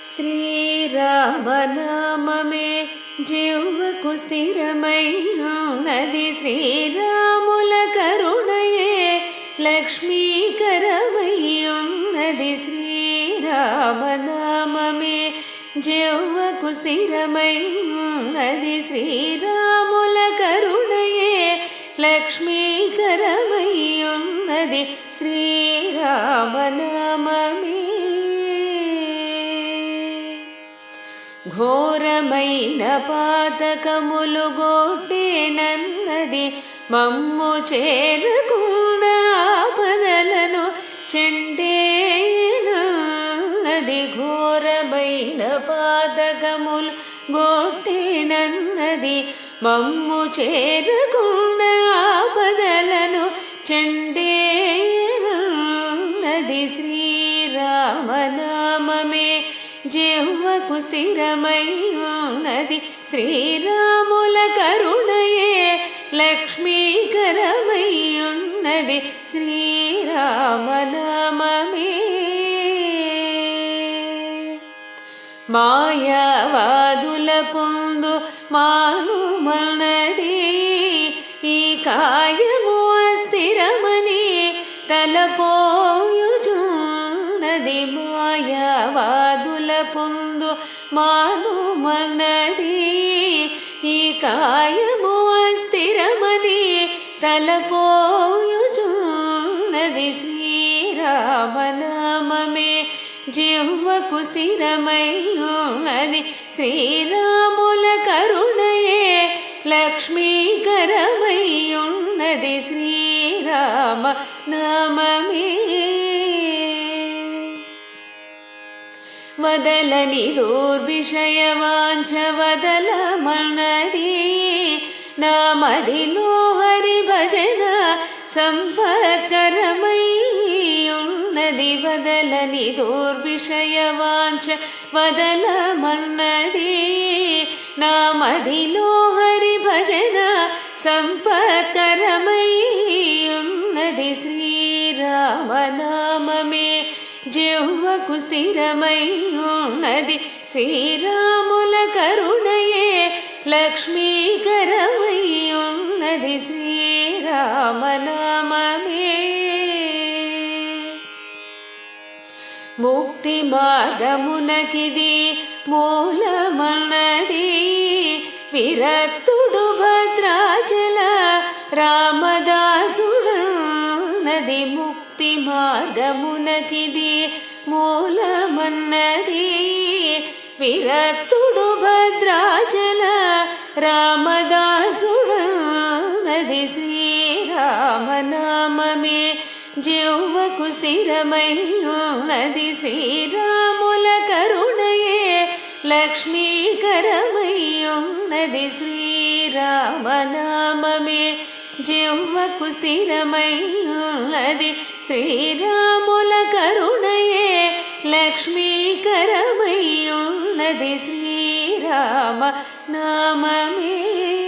శ్రీరామనామమే జిహ్వకు స్థిరమై ఉన్నది. శ్రీరాముల కరుణయే లక్ష్మీకరమై ఉన్నది. శ్రీరామనామమే జిహ్వకు స్థిరమై ఉన్నది. శ్రీరాముల కరుణయే లక్ష్మీకరమై ఉన్నది. శ్రీరామనామమే ఘోరమైన పాతకములు గొట్టేనన్నది. మమ్ము చేరకుండా ఆపదలను చెండేనన్నది. ఘోరమైన పాతకములు గొట్టేనన్నది. మమ్ము చేరకుండా ఆపదలను చెండేనన్నది. శ్రీరామనామమే జిహ్వకు స్థిరమై ఉన్నది. శ్రీరాముల కరుణయే లక్ష్మీకరమై ఉన్నది. శ్రీరామనామమే మాయావాదుల పొందు మానుమన్నది. ఈ కాయము అస్థిరమని తలపోయుచున్నది. మాయావాదుల పొందు మానుమన్నది. ఈ కాయము అస్థిరమని తలపోయుచున్నది. శ్రీరామనామమే జిహ్వకు స్థిరమై ఉన్నది. శ్రీరాముల కరుణయే లక్ష్మీకరమై ఉన్నది. శ్రీరామ నామమే వదలని దుర్విషయవాంఛ వదలమన్నది. నామదిలో హరి భజన సంపత్కరమై ఉన్నది. వదలని దుర్విషయవాంఛ వదలమన్నది. నామదిలో హరి భజన సంపత్కరమై ఉన్నది. శ్రీరామనామమే జిహ్వకు స్థిరమై ఉన్నది. శ్రీరాముల కరుణయే లక్ష్మీకరమై ఉన్నది. శ్రీరామనామమే ముక్తి మార్గమునకిది మూలమన్నది. విరక్తుడు భద్రాచల రామదాసుడన్నది. ముక్తి మార్గమునకిది మూలమన్నది. విరక్తుడు భద్రాచల రామదాసుడన్నది. శ్రీరామనామమే జిహ్వకు స్థిరమై ఉన్నది. శ్రీరాముల కరుణయే లక్ష్మీకరమై ఉన్నది. శ్రీరామనామమే జిహ్వకు స్థిరమై ఉన్నది. శ్రీరాముల కరుణయే లక్ష్మీకరమై ఉన్నది. శ్రీరామ నామమే